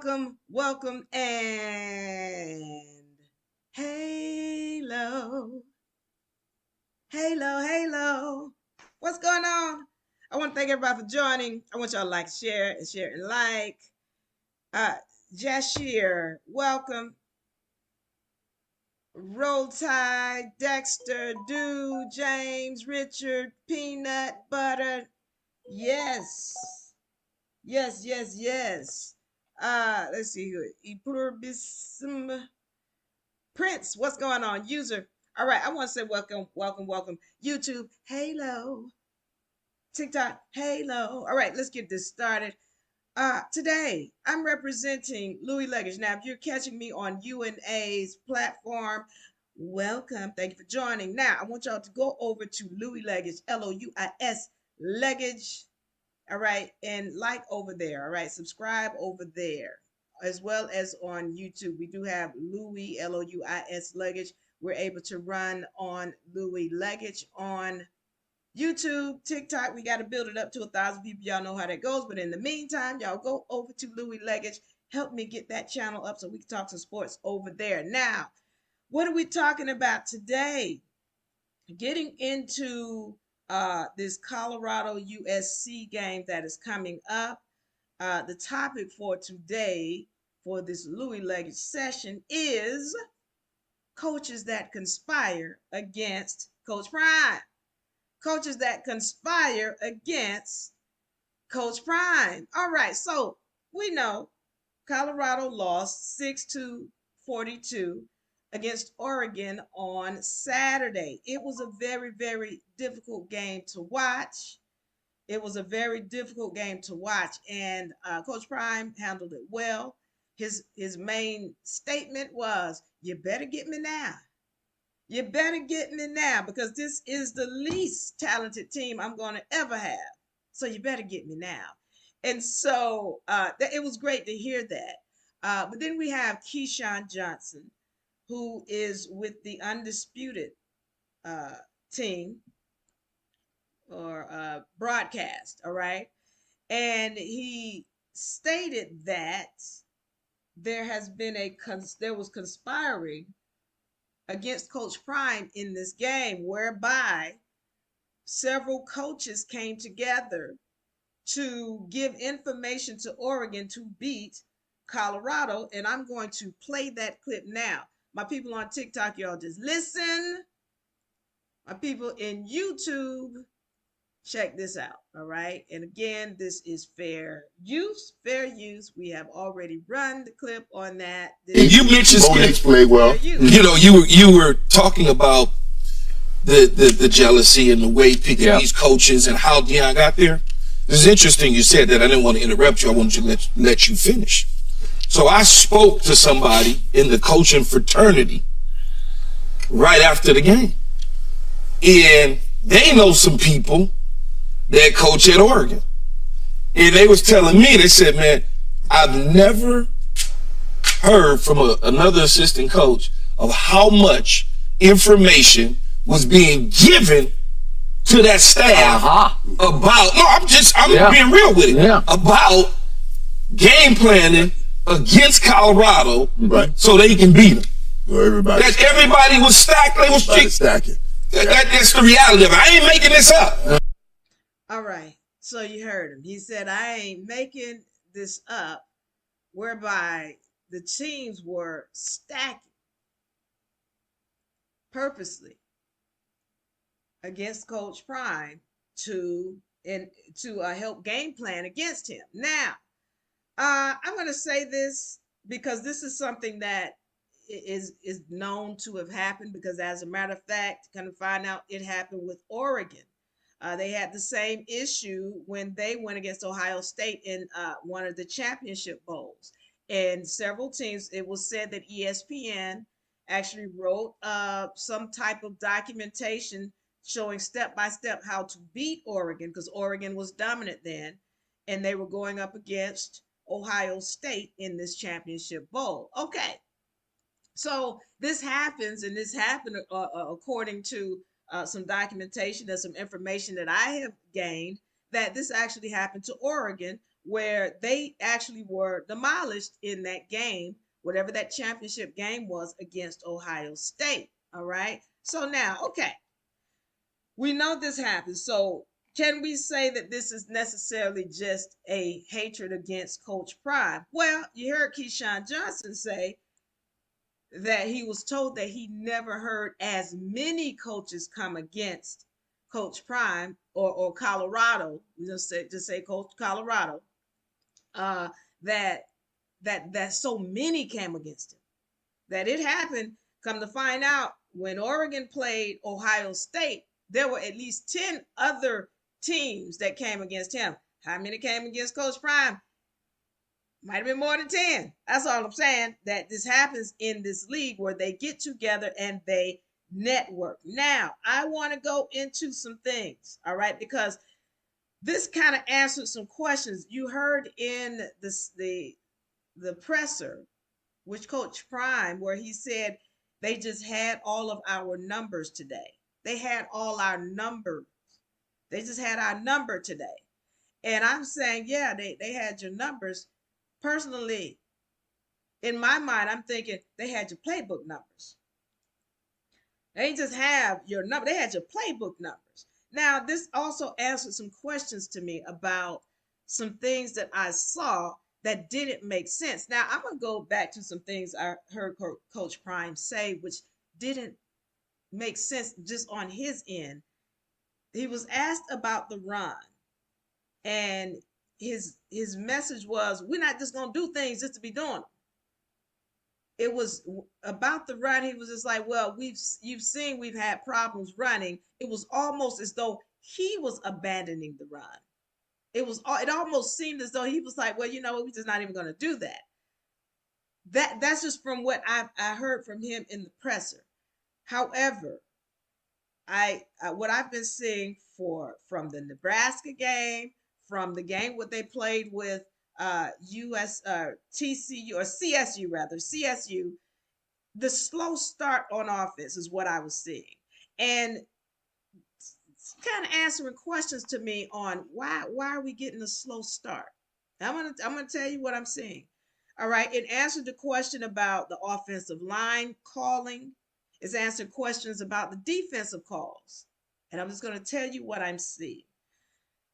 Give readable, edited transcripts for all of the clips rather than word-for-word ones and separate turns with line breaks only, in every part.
welcome, and halo, halo. What's going on? I want to thank everybody for joining. I want y'all to like, share, and like. Uh, Jashir, welcome. Roll Tide, Dexter, Do, James, Richard, Peanut Butter. Yes. Yes. Let's see who. Epurbism. Prince, what's going on? User. All right, I want to say welcome. YouTube, halo. TikTok, halo. All right, let's get this started. Today, I'm representing Louie Luggage. Now, if you're catching me on UNA's platform, welcome. Thank you for joining. Now, I want y'all to go over to Louie Luggage, Louis Luggage. All right, and like over there. All right, subscribe over there, as well as on YouTube. We do have Louis Louis Luggage. We're able to run on Louis Luggage on YouTube, TikTok. We got to build it up to 1,000 people. Y'all know how that goes. But in the meantime, y'all go over to Louis Luggage. Help me get that channel up so we can talk some sports over there. Now, what are we talking about today? Getting into this Colorado USC game that is coming up. The topic for today for this Louie Luggage session is coaches that conspire against Coach Prime. Coaches that conspire against Coach Prime. All right, so we know Colorado lost 6-42 against Oregon on Saturday. It was a very difficult game to watch. And Coach Prime handled it well. His main statement was, "You better get me now. You better get me now, because this is the least talented team I'm going to ever have. So you better get me now." And so it was great to hear that. But then we have Keyshawn Johnson, who is with the Undisputed team or broadcast. All right. And he stated that there was conspiring against Coach Prime in this game, whereby several coaches came together to give information to Oregon to beat Colorado. And I'm going to play that clip now. My people on TikTok, y'all just listen. My people in YouTube, check this out. All right. And again, this is fair use. We have already run the clip on that.
And you mentioned
play well.
You were talking about the jealousy and the way picking these coaches and how Deion got there. This is interesting you said that. I didn't want to interrupt you. I wanted to let you finish. So I spoke to somebody in the coaching fraternity right after the game. And they know some people that coach at Oregon. And they was telling me, they said, "Man, I've never heard from another assistant coach of how much information was being given to that staff about," no, I'm being real with it, about game planning against Colorado so they can beat them.
Well,
Everybody was stacked. They was
stacking.
That's the reality of it. I ain't making this up.
All right. So you heard him. He said, "I ain't making this up," whereby the teams were stacking purposely against Coach Prime to help game plan against him. Now, I'm going to say this because this is something that is known to have happened, because as a matter of fact, kind of find out it happened with Oregon. They had the same issue when they went against Ohio State in one of the championship bowls. And several teams, it was said that ESPN actually wrote some type of documentation showing step by step how to beat Oregon, because Oregon was dominant then, and they were going up against Ohio State in this championship bowl. Okay, so this happens, and this happened according to some documentation and some information that I have gained, that this actually happened to Oregon where they actually were demolished in that game, whatever that championship game was against Ohio State. All right. So now, okay, we know this happened. So can we say that this is necessarily just a hatred against Coach Prime? Well, you heard Keyshawn Johnson say that he was told that he never heard as many coaches come against Coach Prime or Colorado. We just say Coach Colorado. Uh, that that so many came against him. That it happened. Come to find out, when Oregon played Ohio State, there were at least 10 other teams that came against him. How many came against Coach Prime? Might have been more than 10. That's all I'm saying. That this happens in this league where they get together and they network. Now, I want to go into some things, all right, because this kind of answered some questions you heard in the presser, which Coach Prime, where he said they just had all of our numbers today. They had all our numbers. They just had our number today. And I'm saying, yeah, they had your numbers. Personally, in my mind, I'm thinking they had your playbook numbers. They didn't just have your number, they had your playbook numbers. Now, this also answered some questions to me about some things that I saw that didn't make sense. Now, I'm going to go back to some things I heard Coach Prime say, which didn't make sense just on his end. He was asked about the run, and his message was, we're not just going to do things just to be doing them. It was about the run. He was just like, well, you've seen we've had problems running. It was almost as though he was abandoning the run. It almost seemed as though he was like, well, you know what, we're just not even going to do that. That's just from what I heard from him in the presser. However, what I've been seeing from the Nebraska game, from the game what they played with US TCU or CSU rather, CSU, the slow start on offense is what I was seeing. And kind of answering questions to me on why are we getting a slow start. I'm gonna tell you what I'm seeing. All right, it answered the question about the offensive line calling. It's answered questions about the defensive calls. And I'm just going to tell you what I'm seeing.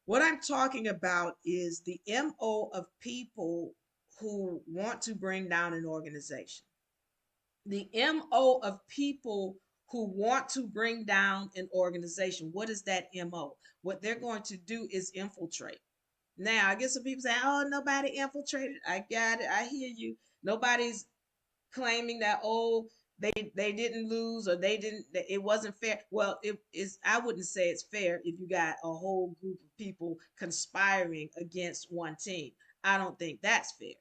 What I'm talking about is the MO of people who want to bring down an organization. The MO of people who want to bring down an organization. What is that MO? What they're going to do is infiltrate. Now, I get some people saying, oh, nobody infiltrated. I got it. I hear you. Nobody's claiming that, oh, they didn't lose or it wasn't fair. Well, it is, I wouldn't say it's fair if you got a whole group of people conspiring against one team. I don't think that's fair.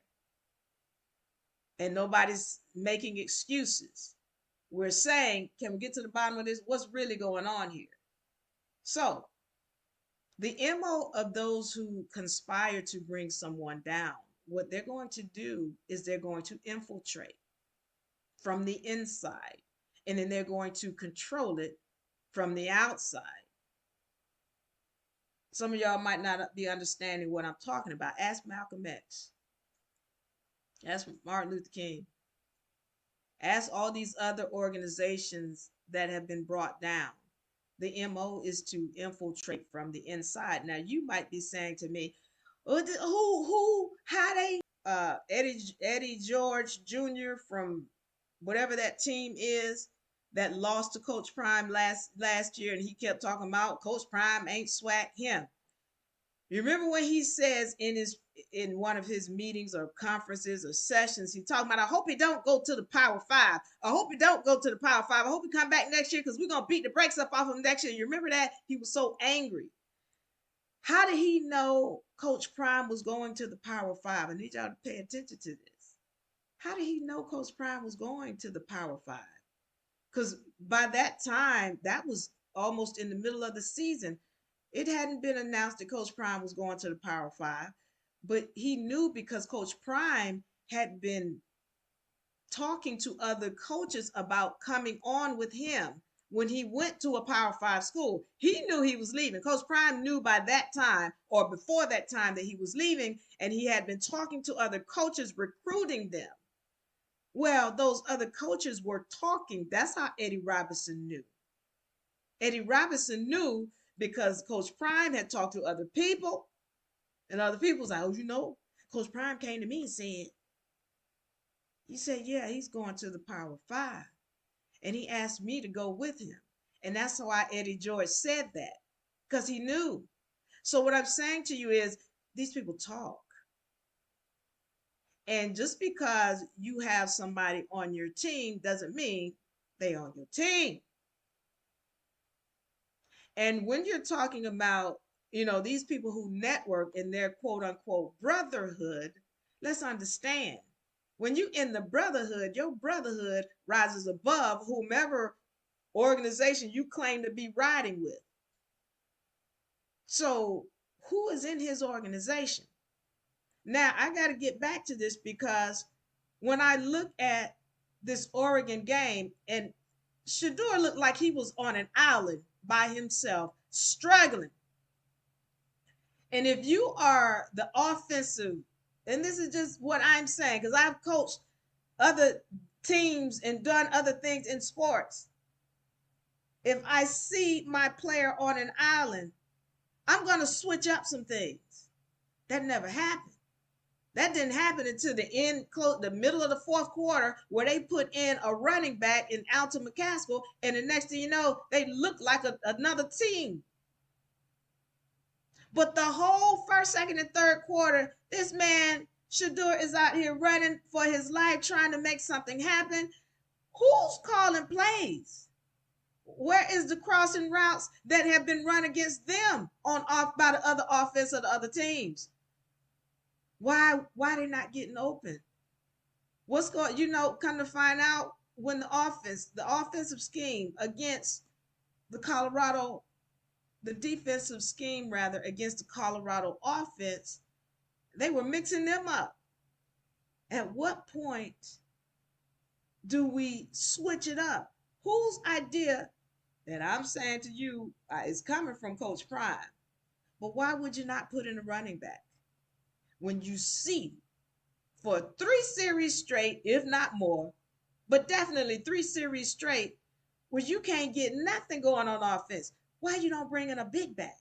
And nobody's making excuses. We're saying, can we get to the bottom of this? What's really going on here? So, the MO of those who conspire to bring someone down, what they're going to do is they're going to infiltrate from the inside, and then they're going to control it from the outside. Some of y'all might not be understanding what I'm talking about. Ask Malcolm X. Ask Martin Luther King. Ask all these other organizations that have been brought down. The MO is to infiltrate from the inside. Now, you might be saying to me, how they, Eddie George Jr. from whatever that team is that lost to Coach Prime last year, and he kept talking about Coach Prime ain't swag him. You remember when he says in one of his meetings or conferences or sessions, he talking about, I hope he don't go to the Power Five. I hope he don't go to the Power Five. I hope he come back next year because we're gonna beat the brakes up off him next year. You remember that? He was so angry. How did he know Coach Prime was going to the Power Five? I need y'all to pay attention to this. How did he know Coach Prime was going to the Power Five? Because by that time, that was almost in the middle of the season. It hadn't been announced that Coach Prime was going to the Power Five, but he knew because Coach Prime had been talking to other coaches about coming on with him when he went to a Power Five school. He knew he was leaving. Coach Prime knew by that time or before that time that he was leaving, and he had been talking to other coaches, recruiting them. Well, those other coaches were talking. That's how Eddie Robinson knew. Eddie Robinson knew because Coach Prime had talked to other people, and other people was like, oh, Coach Prime came to me and said, yeah, he's going to the Power Five. And he asked me to go with him. And that's why Eddie George said that, because he knew. So what I'm saying to you is these people talk. And just because you have somebody on your team doesn't mean they on your team. And when you're talking about, these people who network in their quote unquote brotherhood, let's understand when you in the brotherhood, your brotherhood rises above whomever organization you claim to be riding with. So who is in his organization? Now I got to get back to this because when I look at this Oregon game, and Shedeur looked like he was on an island by himself, struggling. And if you are the offensive, and this is just what I'm saying, because I've coached other teams and done other things in sports. If I see my player on an island, I'm going to switch up some things. That never happened. That didn't happen until the middle of the fourth quarter, where they put in a running back in Alton McCaskill, and the next thing you know, they looked like another team. But the whole first, second, and third quarter, this man Shedeur is out here running for his life, trying to make something happen. Who's calling plays? Where is the crossing routes that have been run against them on off by the other offense of the other teams? Why they not getting open? What's going, come to find out, when the offensive scheme against the defensive scheme rather against the Colorado offense, they were mixing them up. At what point do we switch it up? Whose idea that I'm saying to you is coming from Coach Prime? But why would you not put in a running back when you see for 3 series straight, if not more, but definitely 3 series straight, where you can't get nothing going on offense? Why you don't bring in a big back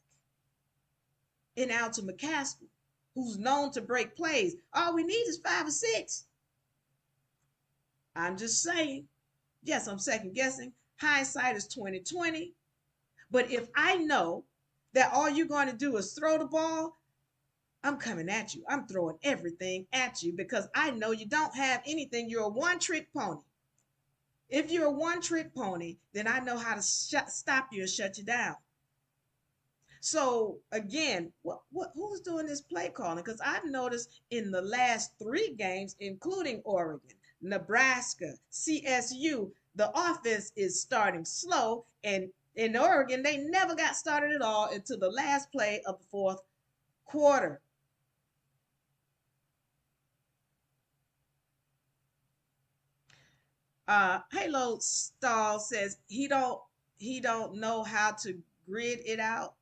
in Alton McCaskill, who's known to break plays? All we need is 5 or 6. I'm just saying. Yes, I'm second guessing. Hindsight is 2020. But if I know that all you're going to do is throw the ball, I'm coming at you. I'm throwing everything at you because I know you don't have anything. You're a one-trick pony. If you're a one-trick pony, then I know how to stop you and shut you down. So again, who's doing this play calling? Because I've noticed in the last 3 games, including Oregon, Nebraska, CSU, the offense is starting slow, and in Oregon, they never got started at all until the last play of the fourth quarter. Halo Stall says he don't know how to grid it out.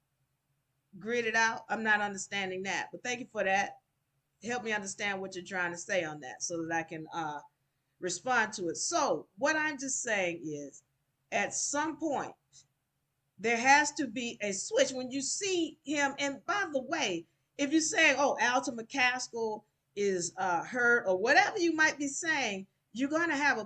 Grid it out. I'm not understanding that, but thank you for that. Help me understand what you're trying to say on that so that I can respond to it. So what I'm just saying is, at some point, there has to be a switch when you see him. And by the way, if you're saying, oh, Alton McCaskill is hurt or whatever you might be saying, you're going to have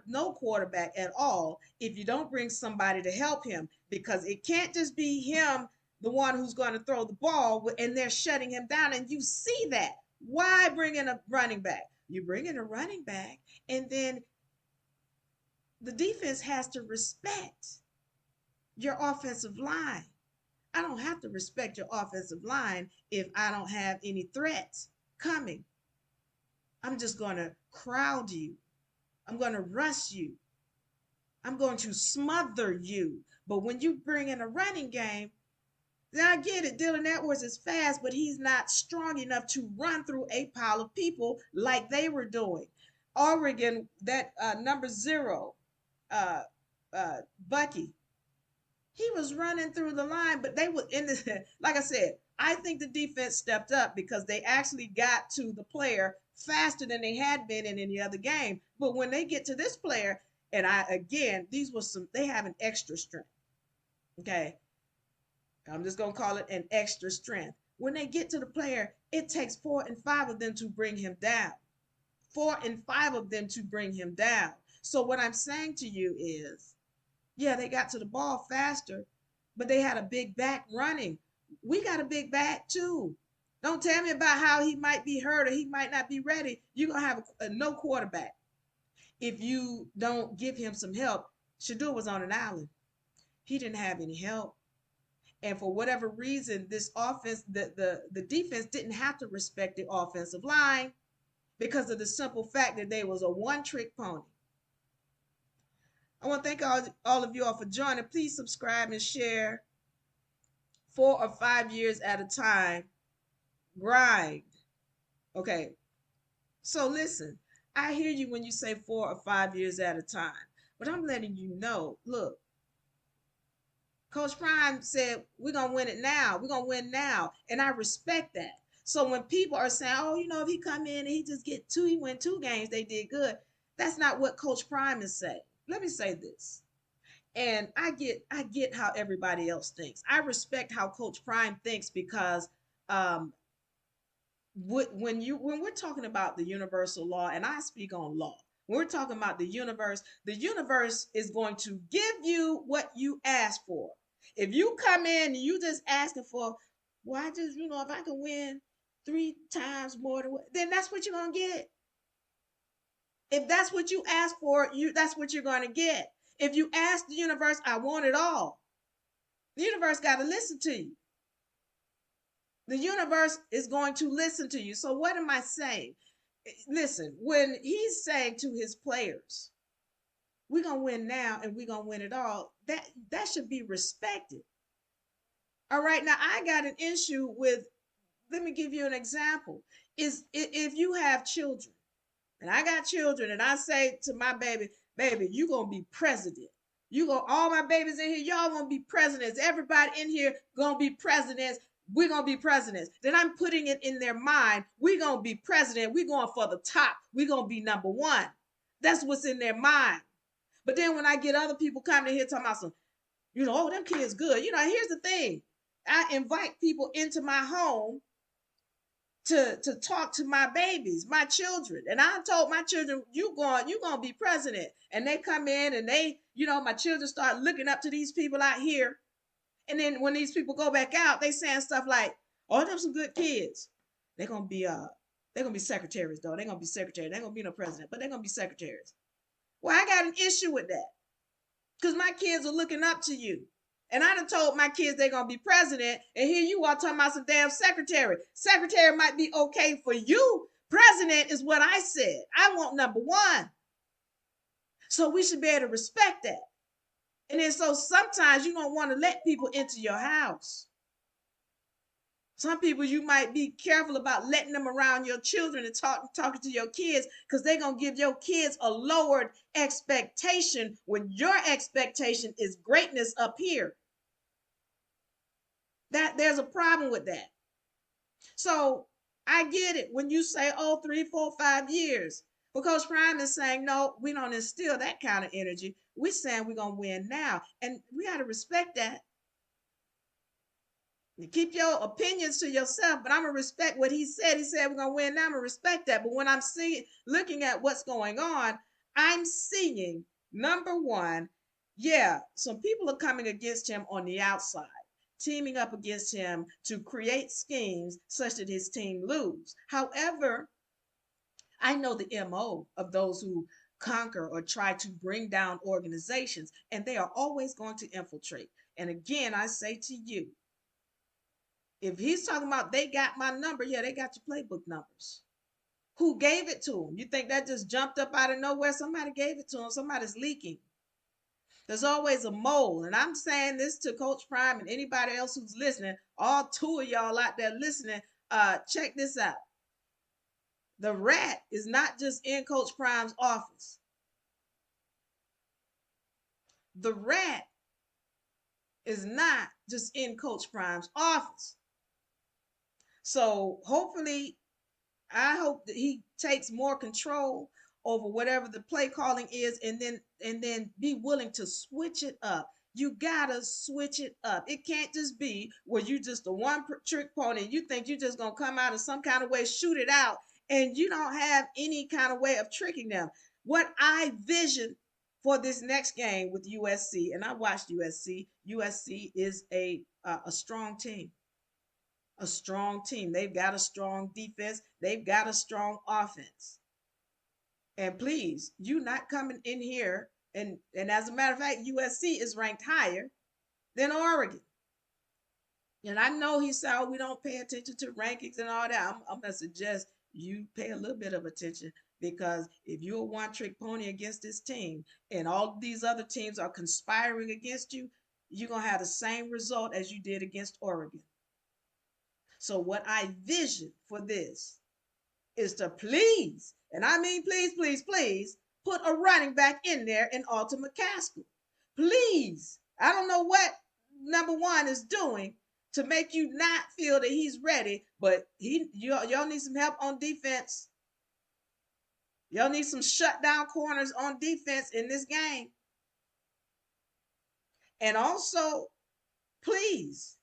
no quarterback at all if you don't bring somebody to help him, because it can't just be him, the one who's going to throw the ball, and they're shutting him down. And you see that. Why bring in a running back? You bring in a running back, and then the defense has to respect your offensive line. I don't have to respect your offensive line if I don't have any threats coming. I'm just going to crowd you. I'm going to rush you. I'm going to smother you. But when you bring in a running game, then I get it. Dylan Edwards is fast, but he's not strong enough to run through a pile of people like they were doing. Oregon, that number 0, Bucky. He was running through the line, but they were in the like I said, I think the defense stepped up because they actually got to the player faster than they had been in any other game. But when they get to this player, and I again, these were some they have an extra strength. Okay. I'm just gonna call it an extra strength. When they get to the player, it takes 4 and 5 of them to bring him down. 4 and 5 of them to bring him down. So what I'm saying to you is, yeah, they got to the ball faster, but they had a big back running. We got a big back too. Don't tell me about how he might be hurt or he might not be ready. You're gonna have a no quarterback if you don't give him some help. Shador was on an island. He didn't have any help. And for whatever reason, this offense, the defense didn't have to respect the offensive line because of the simple fact that they was a one-trick pony. I want to thank all of you all for joining. Please subscribe and share. 4 or 5 years at a time. Grind. Okay. So listen, I hear you when you say 4 or 5 years at a time, but I'm letting you know, look, Coach Prime said, we're going to win it now. We're going to win now. And I respect that. So when people are saying, oh, if he come in and he just he win 2 games, they did good. That's not what Coach Prime is saying. Let me say this. And I get how everybody else thinks. I respect how Coach Prime thinks because when we're talking about the universal law, and I speak on law, when we're talking about the universe is going to give you what you ask for. If you come in and you just asking for, well, I just, if I can win 3 times more than then that's what you're gonna get. If that's what you ask for, that's what you're gonna get. If you ask the universe, I want it all, the universe got to listen to you. The universe is going to listen to you. So what am I saying? Listen, when he's saying to his players, we're going to win now and we're going to win it all, that should be respected. All right, now I got an issue with, let me give you an example. Is if you have children, and I got children, and I say to my baby, you going to be president. All my babies in here, y'all going to be presidents. Everybody in here going to be presidents. We're going to be presidents. Then I'm putting it in their mind. We're going to be president. We're going for the top. We're going to be number one. That's what's in their mind. But then when I get other people coming in here talking about some, oh, them kids good. Here's the thing. I invite people into my home to talk to my babies, my children. And I told my children, you going to be president. And they come in and they, my children start looking up to these people out here. And then when these people go back out, they saying stuff like, "Oh, them some good kids. They're gonna be secretaries though. They're gonna be secretaries. They're gonna be no president, but they're gonna be secretaries." Well, I got an issue with that because my kids are looking up to you, and I done told my kids they're gonna be president, and here you are talking about some damn secretary. Secretary might be okay for you. President is what I said. I want number one. So we should be able to respect that. And then so sometimes you don't want to let people into your house. Some people you might be careful about letting them around your children and talking to your kids because they're going to give your kids a lowered expectation when your expectation is greatness up here. There's a problem with that. So I get it when you say, oh, 3, 4, 5 years. But Coach Prime is saying, no, we don't instill that kind of energy. We're saying we're going to win now. And we got to respect that. You keep your opinions to yourself, but I'm going to respect what he said. He said we're going to win now. I'm going to respect that. But when I'm looking at what's going on, I'm seeing, number one, yeah, some people are coming against him on the outside, teaming up against him to create schemes such that his team lose. However, I know the MO of those who conquer or try to bring down organizations, and they are always going to infiltrate. And again, I say to you, if he's talking about they got my number, yeah, they got your playbook numbers. Who gave it to him? You think that just jumped up out of nowhere? Somebody gave it to him. Somebody's leaking. There's always a mole. And I'm saying this to Coach Prime and anybody else who's listening, all 2 of y'all out there listening, check this out. The rat is not just in Coach Prime's office. The rat is not just in Coach Prime's office. So hopefully, I hope that he takes more control over whatever the play calling is, and then be willing to switch it up. You gotta switch it up. It can't just be where you just a trick pony. You think you just gonna come out of some kind of way, shoot it out, and you don't have any kind of way of tricking them. What I vision for this next game with USC, and I watched USC. USC is a strong team, a strong team. They've got a strong defense. They've got a strong offense. And please, you not coming in here, and as a matter of fact, USC is ranked higher than Oregon. And I know he said, oh, we don't pay attention to rankings and all that. I'm gonna suggest you pay a little bit of attention, because if you're a one trick pony against this team and all these other teams are conspiring against you, you're gonna have the same result as you did against Oregon. So what I vision for this is to please, and I mean please, please, please, put a running back in there in Alton McCaskill. Please. I don't know what number one is doing to make you not feel that he's ready, but y'all need some help on defense. Y'all need some shutdown corners on defense in this game. And also, please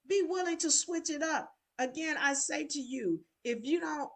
be willing to switch it up. Again, I say to you, if you don't,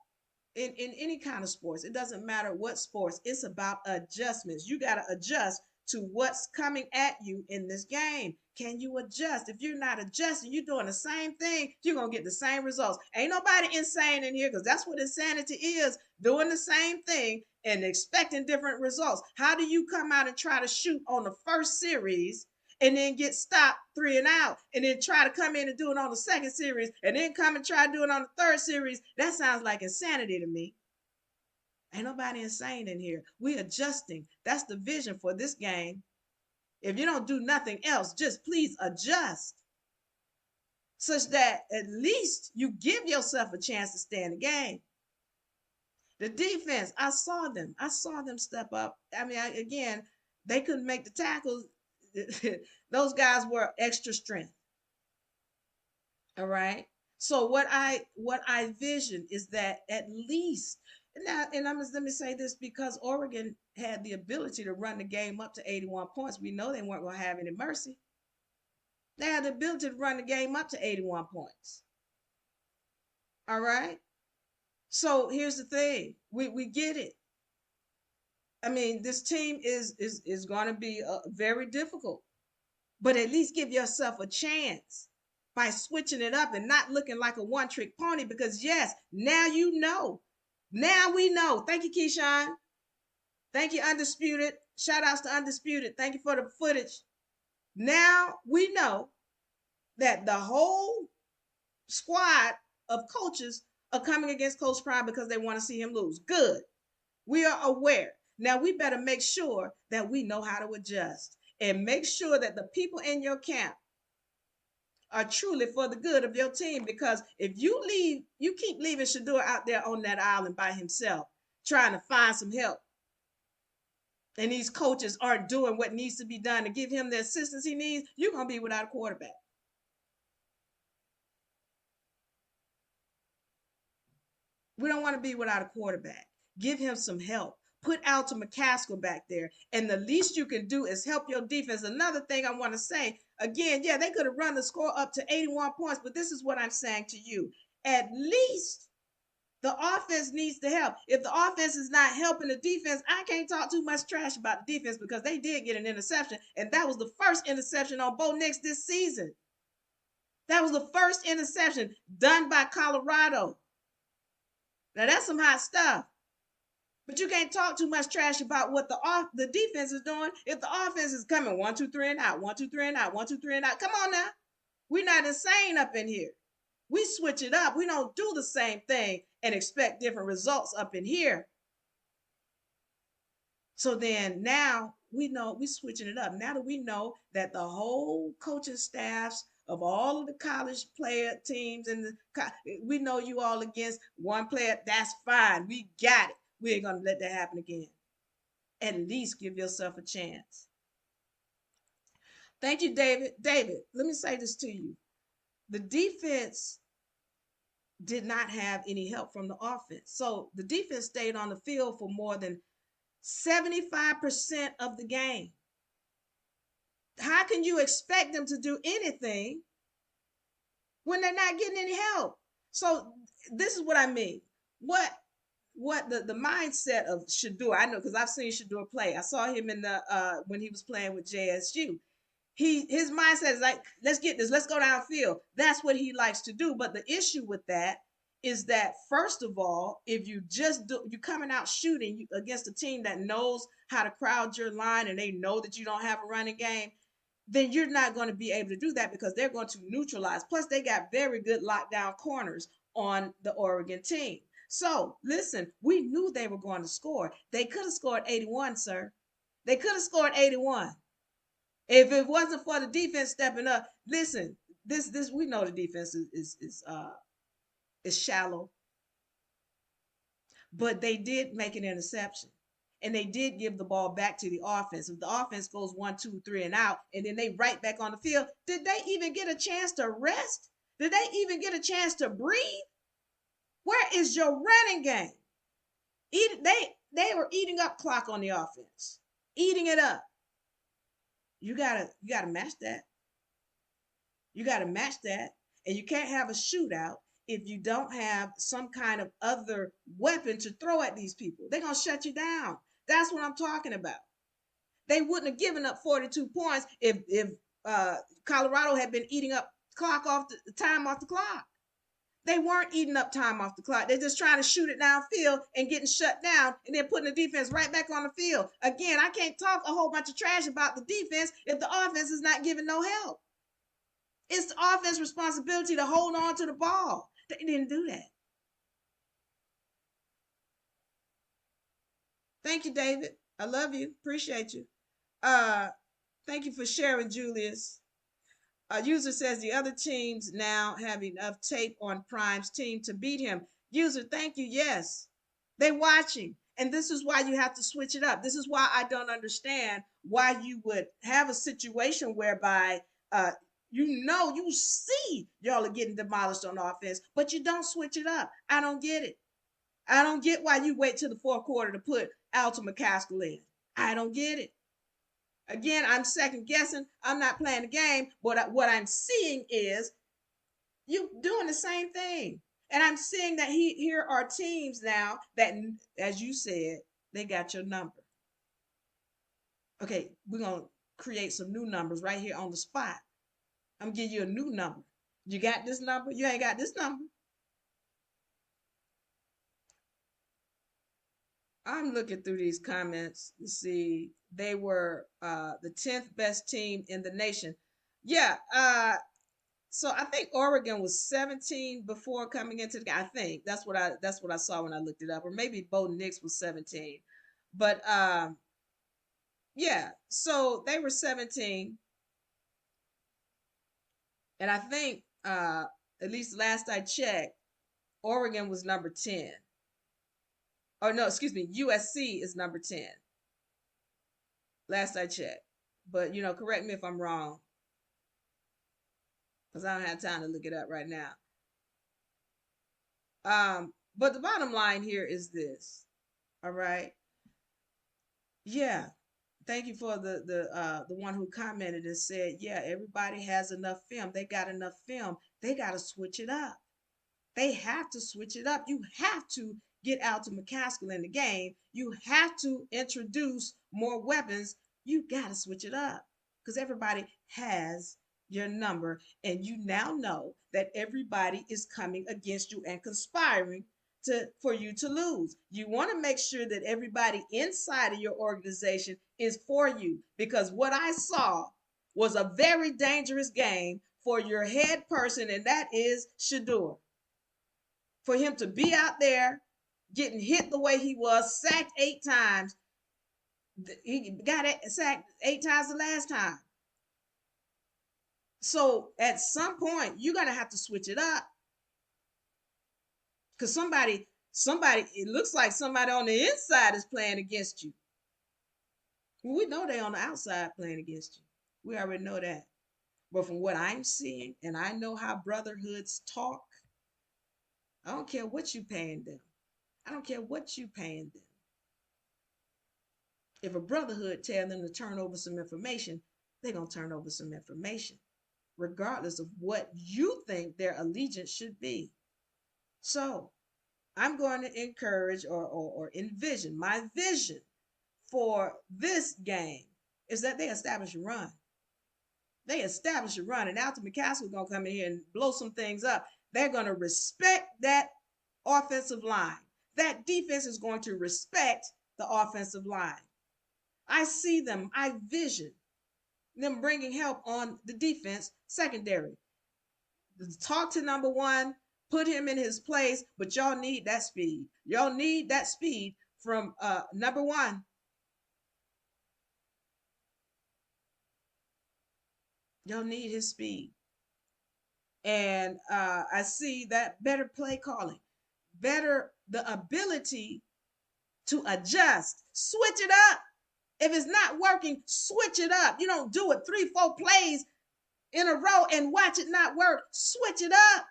in any kind of sports, it doesn't matter what sports, it's about adjustments. You got to adjust to what's coming at you in this game. Can you adjust? If you're not adjusting, you're doing the same thing, you're going to get the same results. Ain't nobody insane in here, because that's what insanity is, doing the same thing and expecting different results. How do you come out and try to shoot on the first series and then get stopped 3 and out, and then try to come in and do it on the second series, and then come and try to do it on the third series? That sounds like insanity to me. Ain't nobody insane in here. We adjusting. That's the vision for this game. If you don't do nothing else, just please adjust, such that at least you give yourself a chance to stay in the game. The defense, I saw them. I saw them step up. I mean, again, they couldn't make the tackles. Those guys were extra strength. All right. So what I vision is that at least now, and let me say this, because Oregon had the ability to run the game up to 81 points. We know they weren't going to have any mercy. They had the ability to run the game up to 81 points. All right. So here's the thing. We get it. I mean, this team is going to be very difficult, but at least give yourself a chance by switching it up and not looking like a one trick pony. Because yes, now you know. Now we know. Thank you, Keyshawn. Thank you, Undisputed. Shout outs to Undisputed. Thank you for the footage. Now we know that the whole squad of coaches are coming against Coach Prime because they want to see him lose. Good. We are aware. Now we better make sure that we know how to adjust, and make sure that the people in your camp are truly for the good of your team. Because if you keep leaving Shedeur out there on that island by himself, trying to find some help, and these coaches aren't doing what needs to be done to give him the assistance he needs, you're going to be without a quarterback. We don't want to be without a quarterback. Give him some help. Put Alton McCaskill back there. And the least you can do is help your defense. Another thing I want to say, again, yeah, they could have run the score up to 81 points, but this is what I'm saying to you. At least the offense needs to help. If the offense is not helping the defense, I can't talk too much trash about the defense, because they did get an interception, and that was the first interception on Bo Nix this season. That was the first interception done by Colorado. Now, that's some hot stuff. But you can't talk too much trash about what the defense is doing if the offense is coming 1, 2, 3 and out, 1, 2, 3 and out, 1, 2, 3 and out. Come on now. We're not insane up in here. We switch it up. We don't do the same thing and expect different results up in here. So then now we know we're switching it up. Now that we know that the whole coaching staffs of all of the college player teams and we know you all against one player, that's fine. We got it. We ain't going to let that happen again. At least give yourself a chance. Thank you, David. David, let me say this to you. The defense did not have any help from the offense. So the defense stayed on the field for more than 75% of the game. How can you expect them to do anything when they're not getting any help? So this is what I mean. What the mindset of Shador, I know because I've seen Shador play. I saw him in the when he was playing with JSU. His mindset is like, let's get this, let's go downfield. That's what he likes to do. But the issue with that is that first of all, if you coming out shooting against a team that knows how to crowd your line and they know that you don't have a running game, then you're not going to be able to do that because they're going to neutralize. Plus, they got very good lockdown corners on the Oregon team. So listen, we knew they were going to score. They could have scored 81, sir. They could have scored 81. If it wasn't for the defense stepping up, listen, this we know the defense is shallow, but they did make an interception, and they did give the ball back to the offense. If the offense goes 1, 2, 3, and out, and then they right back on the field, did they even get a chance to rest? Did they even get a chance to breathe? Where is your running game? They were eating up clock on the offense, eating it up. You gotta match that. You gotta match that, and you can't have a shootout if you don't have some kind of other weapon to throw at these people. They're gonna shut you down. That's what I'm talking about. They wouldn't have given up 42 points if Colorado had been eating up clock off the time off the clock. They weren't eating up time off the clock. They're just trying to shoot it downfield and getting shut down and then putting the defense right back on the field. Again, I can't talk a whole bunch of trash about the defense if the offense is not giving no help. It's the offense responsibility to hold on to the ball. They didn't do that. Thank you, David. I love you. Appreciate you. Thank you for sharing, Julius. User says the other teams now have enough tape on Prime's team to beat him. User, thank you. Yes, they watching. And this is why you have to switch it up. This is why I don't understand why you would have a situation whereby you see y'all are getting demolished on offense, but you don't switch it up. I don't get it. I don't get why you wait till the fourth quarter to put Alton McCaskill in. I don't get it. Again, I'm second guessing. I'm not playing the game, but what I'm seeing is you doing the same thing. And I'm seeing that here are teams now that, as you said, they got your number. Okay, we're going to create some new numbers right here on the spot. I'm going to give you a new number. You got this number? You ain't got this number. I'm looking through these comments to see they were the 10th best team in the nation. Yeah, so I think Oregon was 17 before coming into the game. I think that's what I saw when I looked it up, or maybe Bo Nix was 17. But yeah, so they were 17, and I think at least last I checked, Oregon was number 10. Oh no, excuse me, USC is number 10. Last I checked. But correct me if I'm wrong. Because I don't have time to look it up right now. But the bottom line here is this. All right. Yeah. Thank you for the one who commented and said, yeah, everybody has enough film. They got enough film. They got to switch it up. They have to switch it up. You have to get Alton McCaskill in the game. You have to introduce more weapons. You got to switch it up because everybody has your number, and you now know that everybody is coming against you and conspiring for you to lose. You want to make sure that everybody inside of your organization is for you, because what I saw was a very dangerous game for your head person, and that is Shador. For him to be out there getting hit the way he was, sacked 8 times. He got sacked 8 times the last time. So at some point, you're going to have to switch it up. Because somebody, it looks like somebody on the inside is playing against you. Well, we know they're on the outside playing against you. We already know that. But from what I'm seeing, and I know how brotherhoods talk, I don't care what you paying them. I don't care what you paying them. If a brotherhood tell them to turn over some information, they're going to turn over some information, regardless of what you think their allegiance should be. So I'm going to encourage or envision, my vision for this game is that they establish a run. They establish a run, and Alton McCaskill's going to come in here and blow some things up. They're going to respect that offensive line. That defense is going to respect the offensive line. I see them, I vision them bringing help on the defense secondary. Talk to number one, put him in his place, but y'all need that speed. Y'all need that speed from number one. Y'all need his speed. And I see that better play calling, better the ability to adjust, switch it up. If it's not working, switch it up. You don't do it 3-4 plays in a row and watch it not work. Switch it up.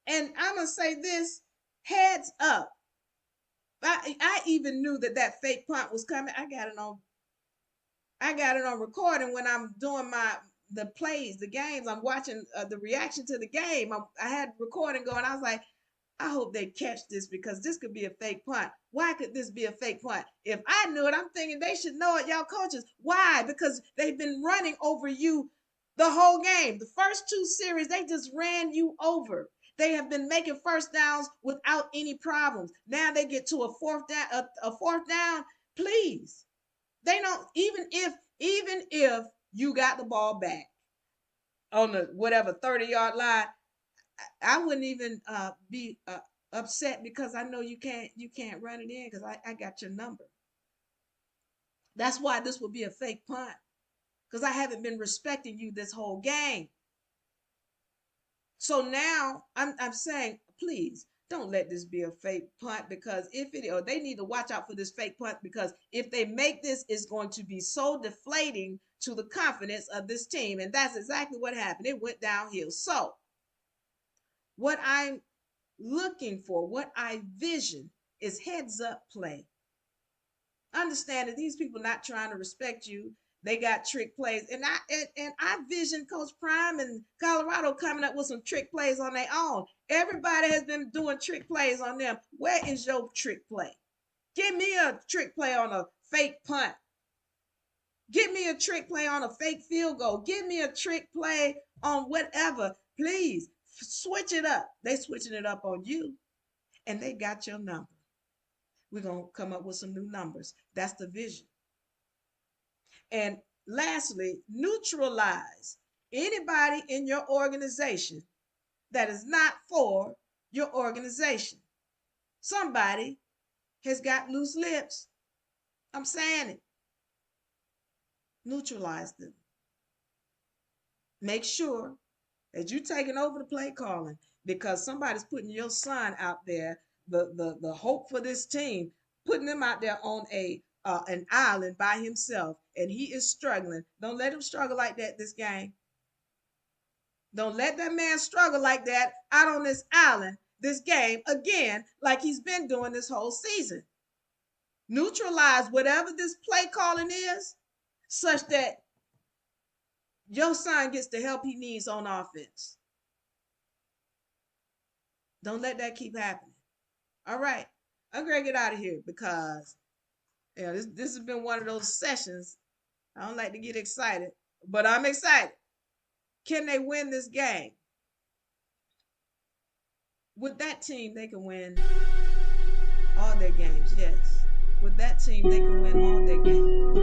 And I'm going to say this, heads up. I even knew that fake punt was coming. I got it on recording when I'm doing the plays, the games. I'm watching the reaction to the game. I had recording going. I was like, I hope they catch this because this could be a fake punt. Why could this be a fake punt? If I knew it, I'm thinking they should know it, y'all coaches. Why? Because they've been running over you the whole game. The first 2 series, they just ran you over. They have been making first downs without any problems. Now they get to a fourth down. Please. They don't, even if you got the ball back on the whatever 30-yard line, I wouldn't even be upset because I know you can't run it in because I got your number. That's why this will be a fake punt, because I haven't been respecting you this whole game. So now I'm saying, please don't let this be a fake punt, because they need to watch out for this fake punt, because if they make this, it's going to be so deflating to the confidence of this team. And that's exactly what happened. It went downhill. So what I'm looking for, what I vision, is heads up play. Understand that these people not trying to respect you. They got trick plays. And I vision Coach Prime and Colorado coming up with some trick plays on their own. Everybody has been doing trick plays on them. Where is your trick play? Give me a trick play on a fake punt. Give me a trick play on a fake field goal. Give me a trick play on whatever. Please. Switch it up. They switching it up on you, and they got your number. We're going to come up with some new numbers. That's the vision. And lastly, neutralize anybody in your organization that is not for your organization. Somebody has got loose lips. I'm saying it. Neutralize them. Make sure that you taking over the play calling, because somebody's putting your son out there, the hope for this team, putting them out there on an island by himself, and he is struggling. Don't let him struggle like that this game. Don't let that man struggle like that out on this island, this game, again, like he's been doing this whole season. Neutralize whatever this play calling is, such that your son gets the help he needs on offense. Don't let that keep happening. All right. I'm going to get out of here because this has been one of those sessions. I don't like to get excited, but I'm excited. Can they win this game? With that team, they can win all their games, yes. With that team, they can win all their games.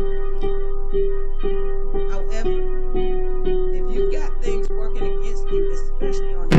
However, if you've got things working against you, especially on